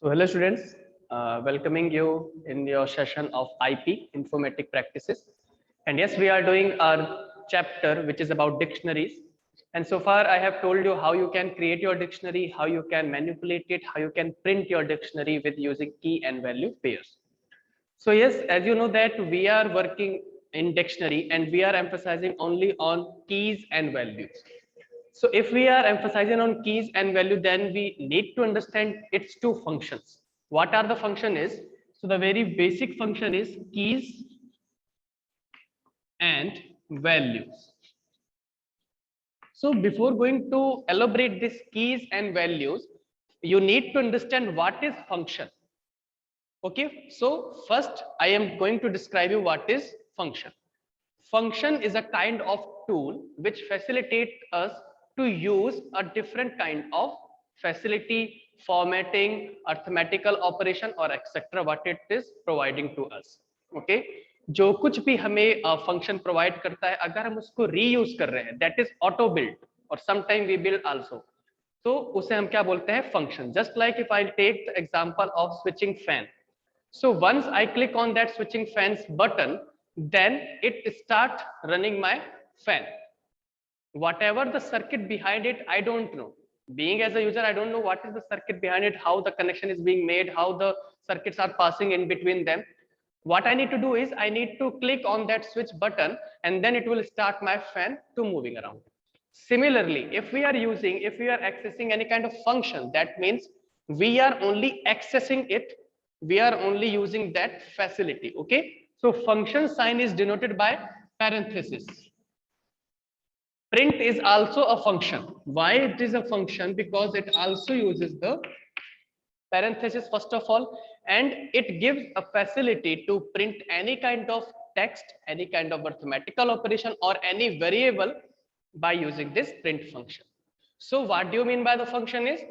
So hello students, welcoming you in your session of IP, Informatic Practices. And yes, we are doing our chapter which is about dictionaries. And so far I have told you how you can create your dictionary, how you can manipulate it, how you can print your dictionary with using key and value pairs. So yes, as you know that we are working in dictionary and we are emphasizing only on keys and values. So if we are emphasizing on keys and value, then we need to understand its two functions. What are the function is? So the very basic function is keys and values. So before going to elaborate these keys and values, you need to understand what is function. Okay, so first I am going to describe you what is function. Function is a kind of tool which facilitates us to use a different kind of facility, formatting, arithmetical operation or etc. what it is providing to us. Okay, जो कुछ भी हमें function provide करता है, अगर हम उसको reuse कर रहे हैं, दैट इज ऑटो बिल्ड और समटाइम वी बिल्ड आल्सो, तो उसे हम क्या बोलते हैं? Function. Just like if I take the example of switching fan. So once I click on that switching fans button, then it start running my fan. Whatever the circuit behind it, I don't know. Being as a user, I don't know what is the circuit behind it, how the connection is being made, how the circuits are passing in between them. What I need to do is I need to click on that switch button and then it will start my fan to moving around. Similarly, if we are accessing any kind of function, that means we are only accessing it, we are only using that facility. Okay, so function sign is denoted by parenthesis. Print is also a function. Why it is a function? Because it also uses the parenthesis first of all, and it gives a facility to print any kind of text, any kind of arithmetical operation or any variable by using this print function. So what do you mean by the function is?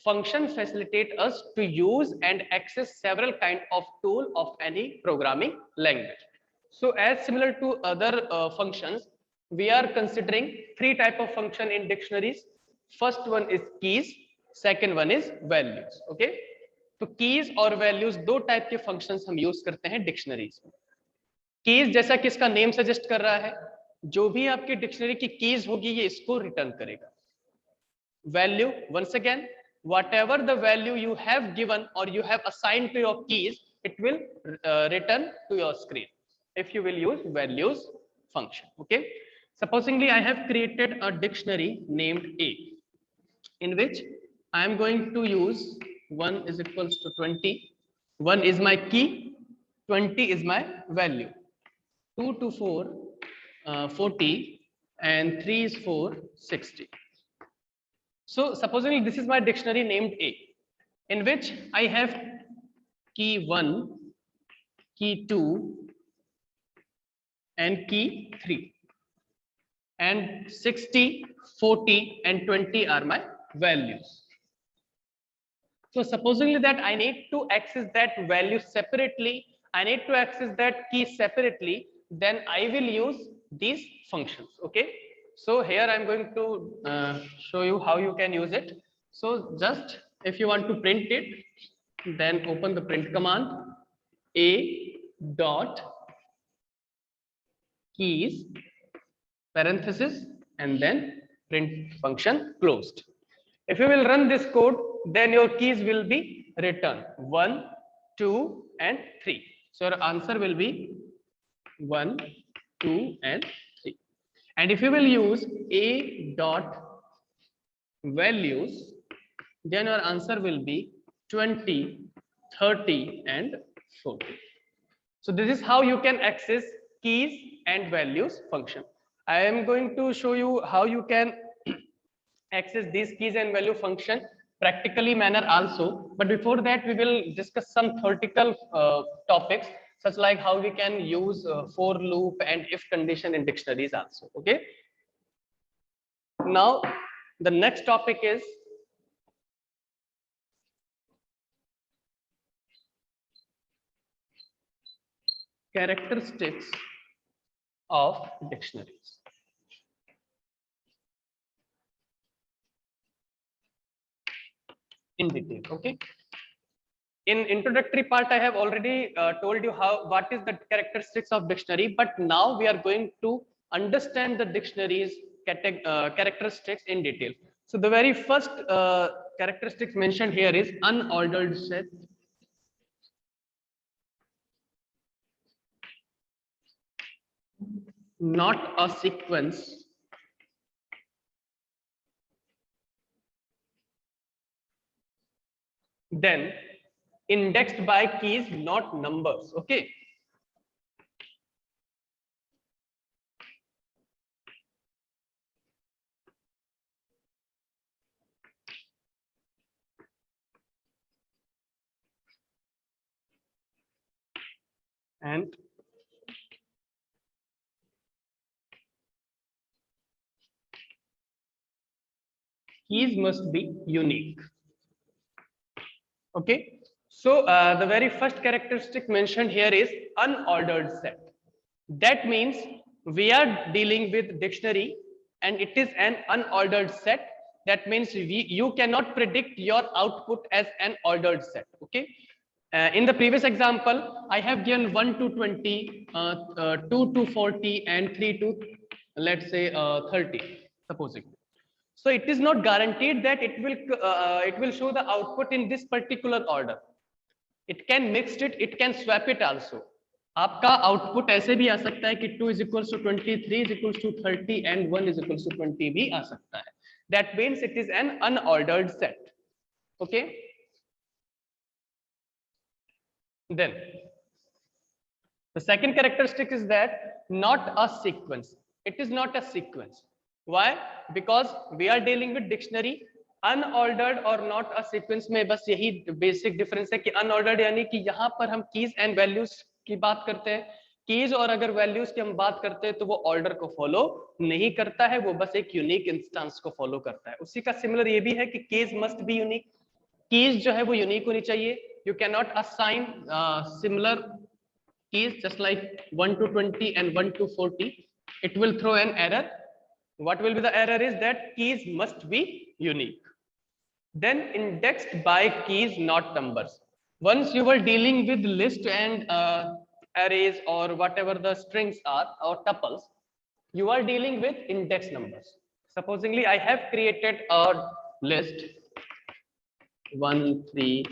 Function facilitate us to use and access several kind of tool of any programming language. So as similar to other functions, we are considering three type of function in dictionaries. First one is keys, second one is values. Okay, तो keys और values दो type के functions हम use करते हैं dictionaries में. Keys जैसा कि इसका नेम सजेस्ट कर रहा है, जो भी आपकी डिक्शनरी की कीज होगी ये इसको रिटर्न करेगा. Value, once again, whatever the value you have given or you have assigned to your keys, it will return to your screen if you will use values function. Okay, supposingly I have created a dictionary named A, in which I am going to use 1 is equals to 20. 1 is my key, 20 is my value. 2 to 4, 40, and 3 is 4, 60. So supposing this is my dictionary named A, in which I have key 1, key 2, and key 3. And 60, 40, and 20 are my values. So supposingly that I need to access that value separately, I need to access that key separately, then I will use these functions. Okay, so here I'm going to show you how you can use it. So just if you want to print it, then open the print command, a dot keys parenthesis and then print function closed. If you will run this code, then your keys will be returned 1, 2, and 3. So your answer will be 1, 2, and 3. And if you will use a dot values, then your answer will be 20, 30, and 40. So this is how you can access keys and values function. I am going to show you how you can access these keys and value function practically manner also, but before that we will discuss some theoretical topics such like how we can use for loop and if condition in dictionaries also. Okay, now the next topic is characteristics of dictionaries. In detail. Okay, In introductory part, I have already told you what is the characteristics of dictionary, but now we are going to understand the dictionary's characteristics in detail. So the very first characteristics mentioned here is unordered set. Not a sequence. Then indexed by keys, not numbers. Okay. And keys must be unique. Okay. So the very first characteristic mentioned here is unordered set. That means we are dealing with dictionary and it is an unordered set. That means you cannot predict your output as an ordered set. Okay. In the previous example, I have given 1 to 20, 2 to 40, and 3 to, let's say, 30, supposing. So it is not guaranteed that it will show the output in this particular order. It can mix it, it can swap it also. आपका output ऐसे भी आ सकता है कि 2 is equals to 20, 3 is equals to 30 and 1 is equals to 20 भी आ सकता है. That means it is an unordered set. Okay. Then the second characteristic is that not a sequence. It is not a sequence. Why? Because we are dealing with dictionary. Unordered और not a sequence में बस यही basic difference है कि unordered यानी कि यहाँ पर हम keys and values की बात करते हैं. keys और अगर values की हम बात करते हैं तो वो order को follow नहीं करता है, वो बस एक unique instance को follow करता है. उसी का similar ये भी है कि keys must be unique. keys जो है वो unique होनी चाहिए. You cannot assign similar keys just like 1 to 20 and 1 to 40. It will throw an error. What will be the error is that keys must be unique. Then indexed by keys, not numbers. Once you were dealing with list and arrays or whatever the strings are or tuples, you are dealing with index numbers. Supposingly, I have created a list 1, 3,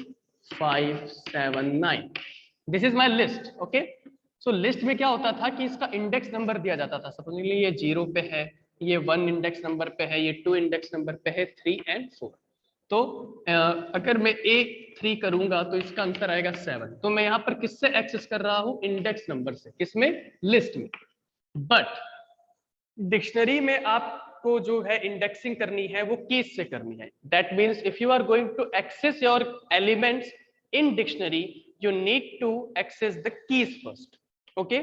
5, 7, 9. This is my list. Okay. So list में क्या होता था कि इसका index number दिया जाता था. Supposedly ये 0 पे है, ये 1 इंडेक्स नंबर पे है, ये 2 इंडेक्स नंबर पे है, 3 and 4. तो अगर मैं A3 करूंगा तो इसका आंसर आएगा 7. तो मैं यहाँ पर किससे एक्सेस कर रहा हूँ? इंडेक्स नंबर से. किसमें? लिस्ट में. बट डिक्शनरी में आपको जो है इंडेक्सिंग करनी है वो कीज से करनी है. That means if you are going to access your elements in dictionary, you need to access the keys first. Okay.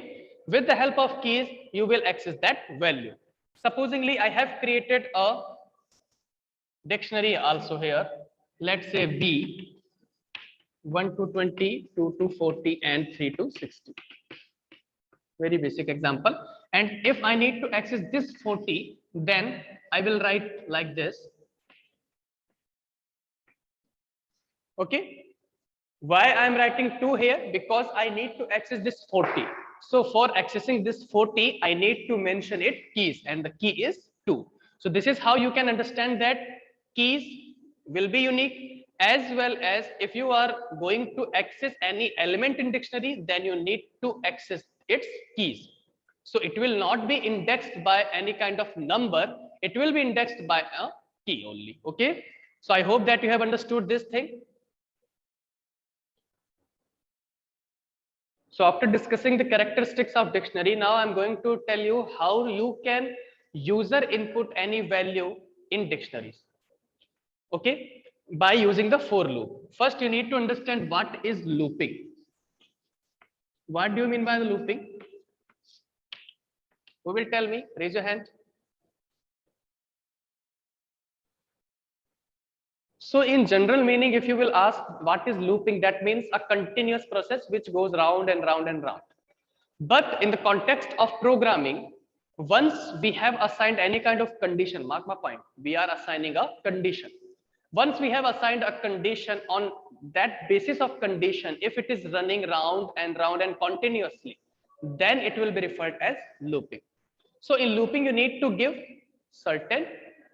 With the help of keys, you will access that value. Supposingly, I have created a dictionary also here. Let's say B 1 to 20, 2 to 40, and 3 to 60. Very basic example. And if I need to access this 40, then I will write like this. Okay. Why I am writing 2 here? Because I need to access this 40. So for accessing this 40, I need to mention it keys, and the key is 2. So this is how you can understand that keys will be unique, as well as if you are going to access any element in dictionary, then you need to access its keys. So it will not be indexed by any kind of number. It will be indexed by a key only. Okay. So I hope that you have understood this thing. So after discussing the characteristics of dictionary, now I'm going to tell you how you can user input any value in dictionaries. Okay, by using the for loop. First, you need to understand what is looping. What do you mean by the looping? Who will tell me? Raise your hand. So in general meaning, if you will ask what is looping, that means a continuous process which goes round and round and round. But in the context of programming, once we have assigned any kind of condition, mark my point, we are assigning a condition. Once we have assigned a condition on that basis of condition, if it is running round and continuously, then it will be referred as looping. So in looping, you need to give certain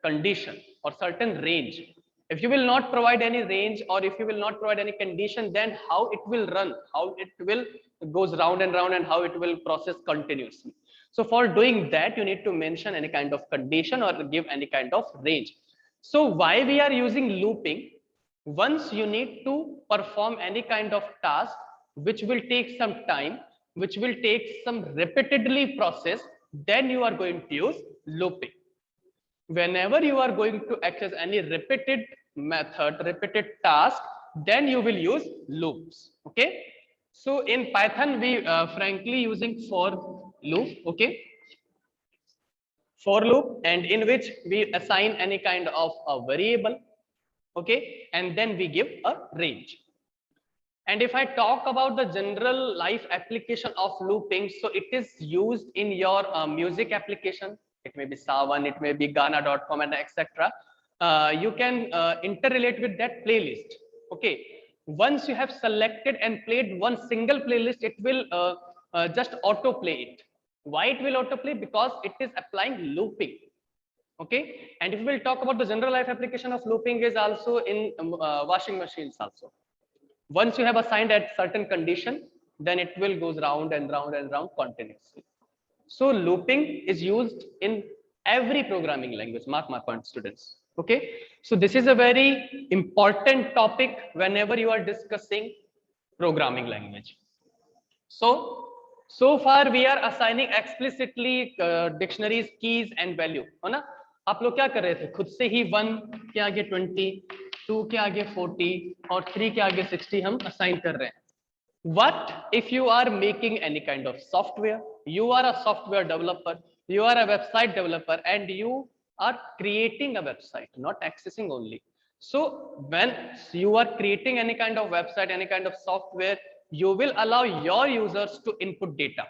condition or certain range. If you will not provide any range, or if you will not provide any condition, then how it will run, how it will goes round and round, and how it will process continuously. So for doing that, you need to mention any kind of condition or give any kind of range. So why we are using looping? Once you need to perform any kind of task which will take some time, which will take some repeatedly process, then you are going to use looping. Whenever you are going to access any repeated method, repeated task, then you will use loops. Okay, so in Python we frankly using for loop. Okay, for loop, and in which we assign any kind of a variable. Okay, and then we give a range. And if I talk about the general life application of looping, so it is used in your music application. It may be Savan, it may be Gaana.com, and etc. You can interrelate with that playlist. Okay, once you have selected and played one single playlist, it will just autoplay it. Why it will autoplay? Because it is applying looping. Okay, and if we will talk about the general life application of looping, is also in washing machines also. Once you have assigned at certain condition, then it will goes round and round and round continuously. So looping is used in every programming language. Mark my point, students. Okay, so this is a very important topic whenever you are discussing programming language. So far we are assigning explicitly dictionaries, keys and value, है ना? आप लोग क्या कर रहे थे? खुद से ही 1 के आगे 20, 2 के आगे 40 और 3 के आगे 60 हम assign कर रहे हैं. What if you are making any kind of software? You are a software developer, you are a website developer, and you are creating a website, not accessing only. So when you are creating any kind of website, any kind of software, you will allow your users to input data.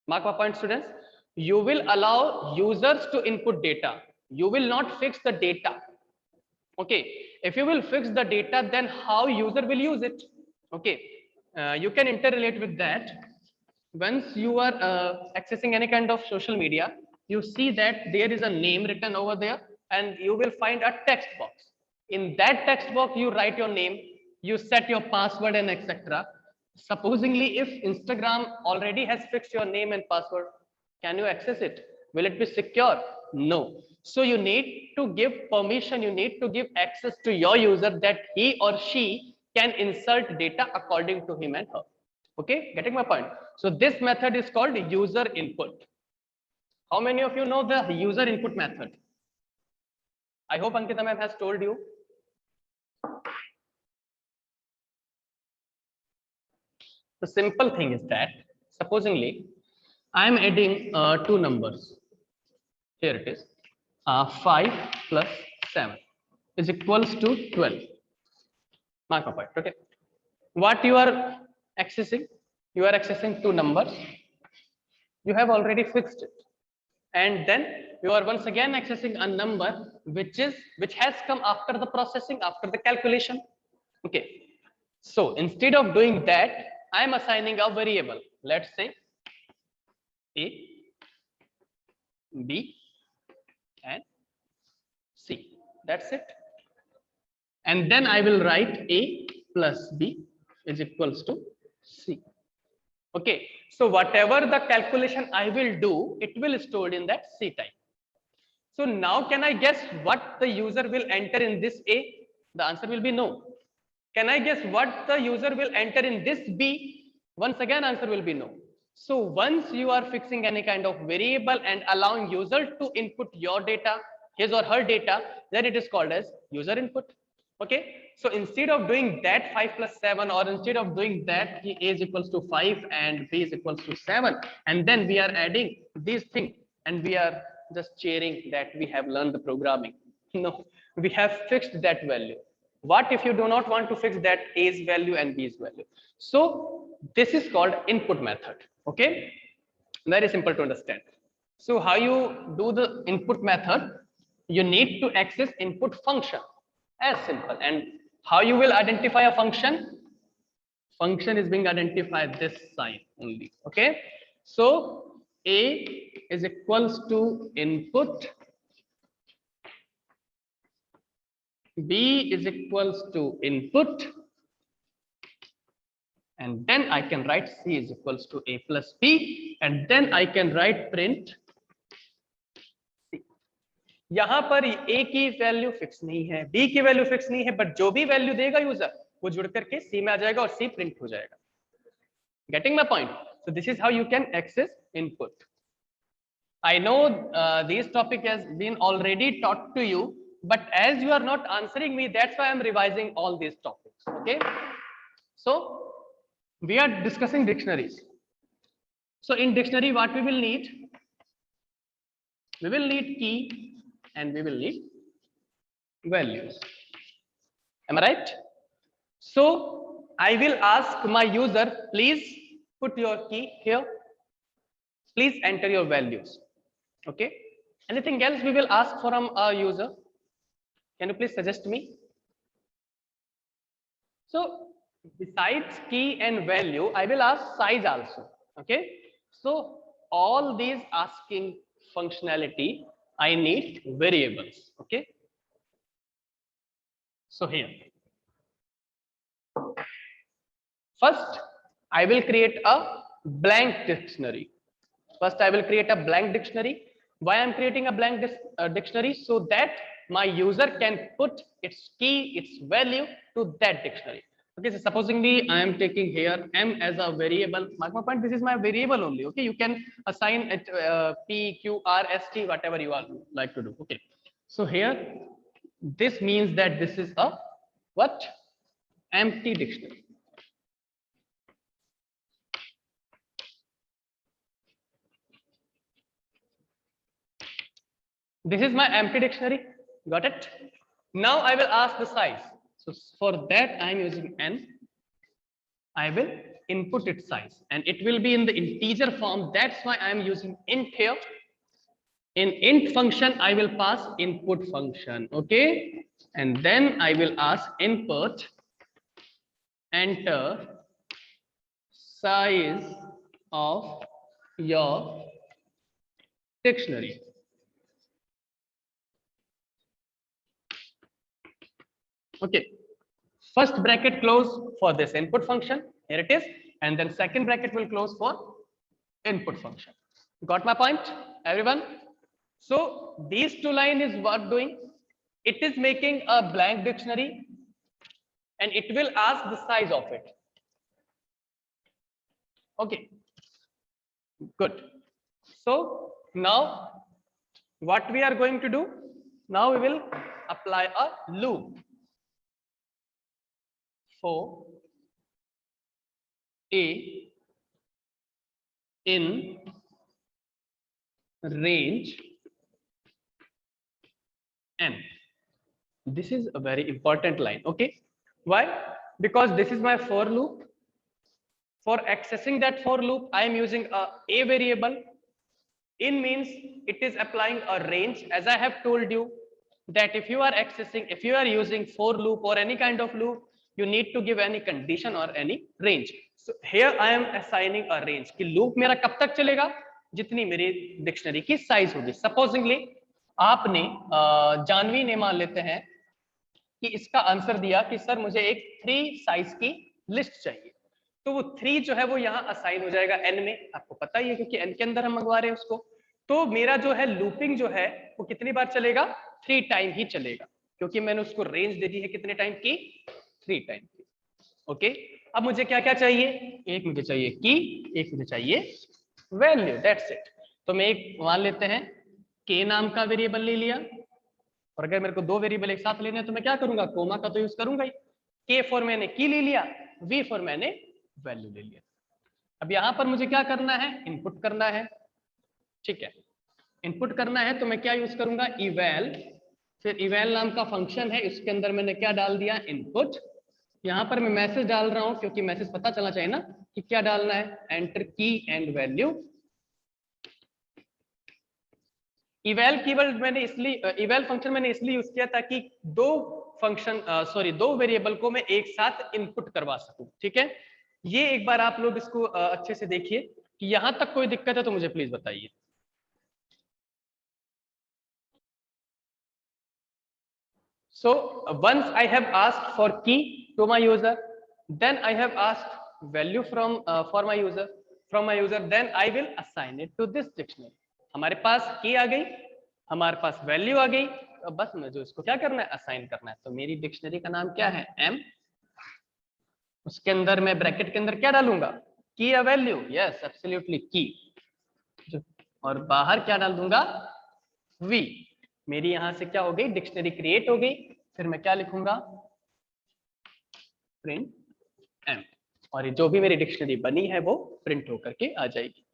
Mark my point, students. You will allow users to input data. You will not fix the data. Okay, if you will fix the data, then how user will use it? Okay, you can interrelate with that. Once you are accessing any kind of social media, you see that there is a name written over there, and you will find a text box. In that text box, you write your name, you set your password and etc. Supposingly, if Instagram already has fixed your name and password, can you access it? Will it be secure? No. So you need to give permission, you need to give access to your user that he or she can insert data according to him and her. Okay, getting my point? So this method is called user input. How many of you know the user input method? I hope Ankita ma'am has told you. The simple thing is that, supposingly, I am adding 2 numbers. Here it is. 5 plus 7 is equals to 12. Mark my point. Okay. What you are accessing? You are accessing 2 numbers. You have already fixed it, and then you are once again accessing a number which has come after the processing, after the calculation. Okay. So instead of doing that, I am assigning a variable. Let's say A, B, and C. That's it. And then I will write A plus B is equals to C. Okay. So whatever the calculation I will do, it will stored in that C type. So now can I guess what the user will enter in this A? The answer will be no. Can I guess what the user will enter in this B? Once again, answer will be no. So once you are fixing any kind of variable and allowing user to input your data, his or her data, then it is called as user input. Okay. So instead of doing that 5 plus 7, or instead of doing that A is equals to 5 and B is equals to 7, and then we are adding these things and we are just cheering that we have learned the programming. No, we have fixed that value. What if you do not want to fix that A's value and B's value? So this is called input method. Okay, very simple to understand. So how you do the input method? You need to access input function. As simple. And How you will identify a function? Function is being identified this sign only. Okay, so a is equals to input, b is equals to input, and then I can write c is equals to a plus b, and then I can write print c. यहां पर a की value fix नहीं है, b की value fix नहीं है, but जो भी वैल्यू देगा यूजर वो जुड़ करके c में आ जाएगा और c प्रिंट हो जाएगा. Getting my point? So this is how you can access input. I know this topic has been already taught to you, but as you are not answering me, that's why I'm revising all these topics. Okay. So we are discussing dictionaries. So in dictionary, what we will need? We will need key and we will need values. Am I right? So I will ask my user, please put your key here. Please enter your values. Okay. Anything else we will ask from a user? Can you please suggest me? So besides key and value, I will ask size also. Okay. So all these asking functionality, I need variables. Okay. So here, first I will create a blank dictionary. First I will create a blank dictionary. Why I'm creating a blank dictionary? So that my user can put its key, its value to that dictionary. Okay, so supposingly I am taking here m as a variable. Mark my point, this is my variable only. Okay, you can assign it p, q, r, s, t, whatever you are like to do. Okay, so here this means that this is a what? Empty dictionary. This is my empty dictionary. Got it? Now I will ask the size. So for that I am using n. I will input its size and it will be in the integer form. That's why I am using int here. In int function I will pass input function. Okay, and then I will ask input enter size of your dictionary. Okay, first bracket close for this input function, here it is, and then second bracket will close for input function. Got my point, everyone? So these two lines is what doing? It is making a blank dictionary and it will ask the size of it. Okay, good. So now what we are going to do? Now we will apply a loop for a in range m. This is a very important line. Okay, why? Because this is my for loop. For accessing that for loop, I am using a variable. In means it is applying a range. As I have told you that if you are accessing, if you are using for loop or any kind of loop, you need to give any condition or any range. So here I am assigning a range कि loop मेरा कब तक चलेगा, जितनी मेरी dictionary की size होगी. Supposedly आपने जानवी ने मान लेते हैं कि इसका आंसर दिया कि सर मुझे एक 3 साइज की लिस्ट चाहिए, तो वो 3 जो है वो यहाँ असाइन हो जाएगा n में. आपको पता ही है क्योंकि n के अंदर हम मंगवा रहे हैं उसको. तो मेरा जो है लूपिंग जो है वो कितनी बार चलेगा? 3 टाइम ही चलेगा, क्योंकि मैंने उसको रेंज दे दी है कितने टाइम की? 3 टाइम की. ओके, अब मुझे क्या क्या चाहिए? एक मुझे चाहिए की, एक मुझे चाहिए वैल्यू. That's it. तो मैं एक मान लेते हैं के नाम का वेरिएबल ले लिया, और अगर मेरे को 2 वेरिएबल एक साथ लेने हैं तो मैं क्या करूंगा? कोमा का तो यूज करूंगा ही. के फॉर मैंने की ले लिया, वी फॉर मैंने वैल्यू ले लिया. अब यहां पर मुझे क्या करना है? इनपुट करना है. ठीक है, इनपुट करना है तो मैं क्या यूज करूंगा? इवैल. फिर इवैल नाम का फंक्शन है, इसके अंदर मैंने क्या डाल दिया? इनपुट. यहां पर मैं मैसेज डाल रहा हूं क्योंकि मैसेज पता चलना चाहिए ना कि क्या डालना है. एंटर की एंड वैल्यू. इवैल कीवर्ड मैंने इसलिए, इवैल फंक्शन मैंने इसलिए यूज किया ताकि 2 फंक्शन सॉरी 2 वेरिएबल को मैं एक साथ इनपुट करवा सकूं। ठीक है, ये एक बार आप लोग इसको अच्छे से देखिए कि यहां तक कोई दिक्कत है तो मुझे प्लीज बताइए। So once I have asked for key to my user, then I have asked value from for my user from my user, then I will assign it to this dictionary. हमारे पास की आ गई, हमारे पास value आ गई, तो बस मुझे इसको क्या करना है, असाइन करना है। तो मेरी डिक्शनरी का नाम क्या है, एम। उसके अंदर मैं ब्रैकेट के अंदर क्या डालूंगा, की या वैल्यू, यस एब्सोल्युटली की, और बाहर क्या डाल दूंगा, वी। मेरी यहां से क्या हो गई, डिक्शनरी क्रिएट हो गई। फिर मैं क्या लिखूंगा, प्रिंट एम, और जो भी मेरी डिक्शनरी बनी है वो प्रिंट होकर के आ जाएगी।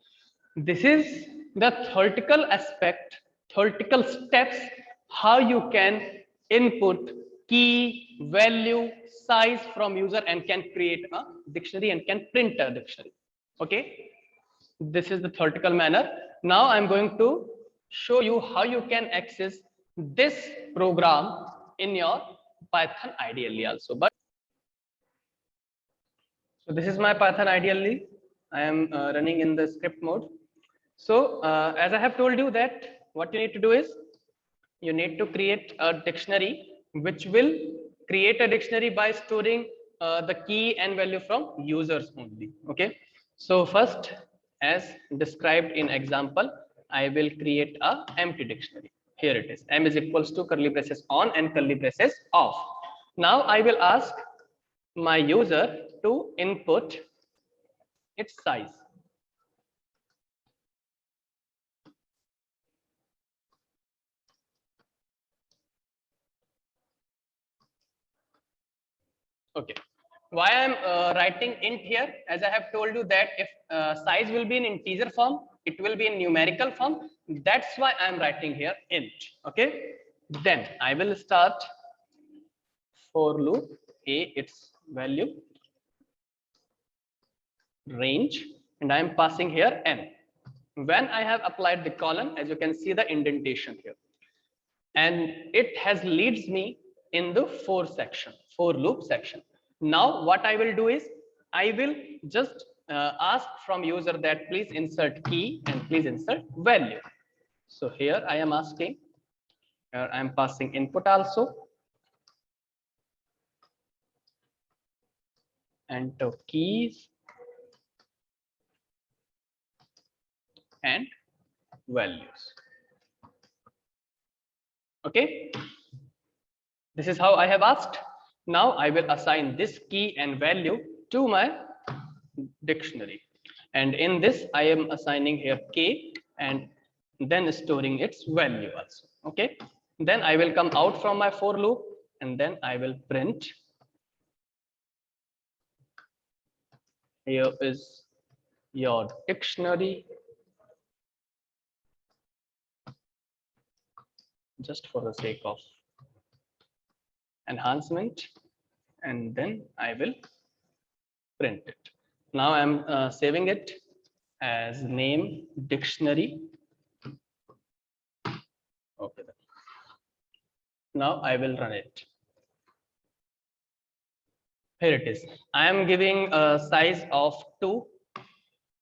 This is the theoretical aspect, theoretical steps how you can input की, value, size from user and can create a dictionary and can print a dictionary. Okay, this is the theoretical manner. Now I'm going to show you how you can access this program in your Python ideally also. But so this is my Python ideally. I am running in the script mode. So as I have told you that what you need to do is you need to create a dictionary which will create a dictionary by storing the key and value from users only. Okay, so first, as described in example, I will create a empty dictionary. Here it is, m is equals to curly braces on and curly braces off. Now I will ask my user to input its size. Okay, why I'm writing int here, as I have told you that if size will be in integer form, it will be in numerical form, that's why I'm writing here int. Okay, then I will start for loop, a its value, range, and I am passing here n. When I have applied the colon, as you can see the indentation here, and it has leads me in the for loop section. Now what I will do is I will just ask from user that please insert key and please insert value. So here I am asking, here I am passing input also, enter keys and values. Okay, this is how I have asked. Now I will assign this key and value to my dictionary, and in this I am assigning here k and then storing its value also. Okay, then I will come out from my for loop and then I will print, here is your dictionary, just for the sake of enhancement, and then I will print it. Now I'm saving it as name dictionary. Okay, now I will run it. Here it is. I am giving a size of 2,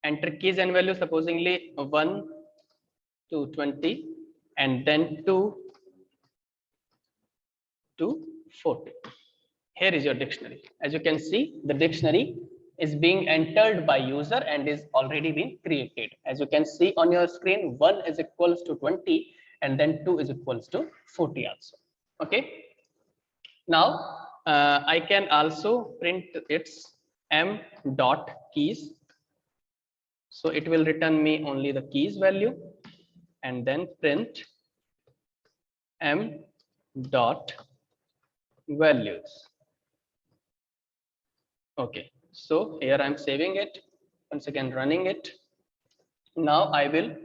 enter keys and value, supposingly 1 to 20, and then 2 to 40. Here is your dictionary. As you can see, the dictionary is being entered by user and is already been created. As you can see on your screen, 1 is equals to 20 and then 2 is equals to 40 also. Okay. Now I can also print its m dot keys. So it will return me only the keys value, and then print m dot values. Okay, so here I'm saving it, once again running it. Now I will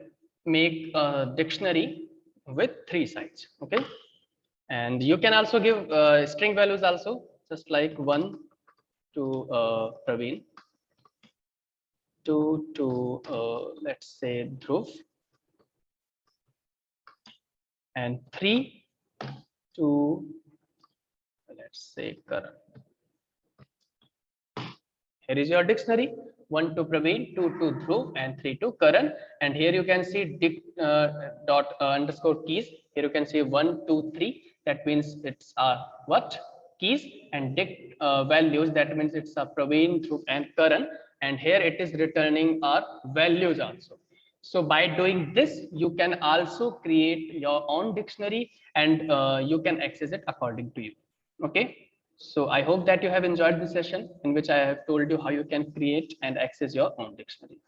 make a dictionary with 3 sides. Okay, and you can also give string values also, just like 1 to Praveen, 2 to let's say Dhruv, and 3 to let's say Karan. Here is your dictionary: 1 to Praveen, 2 to Dhruv, and 3 to Karan. And here you can see dot underscore keys. Here you can see 1, 2, 3. That means it's what keys, and dict values. That means it's Praveen, Dhruv, and Karan. And here it is returning our values also. So by doing this, you can also create your own dictionary, and you can access it according to you. Okay. So I hope that you have enjoyed this session in which I have told you how you can create and access your own dictionary.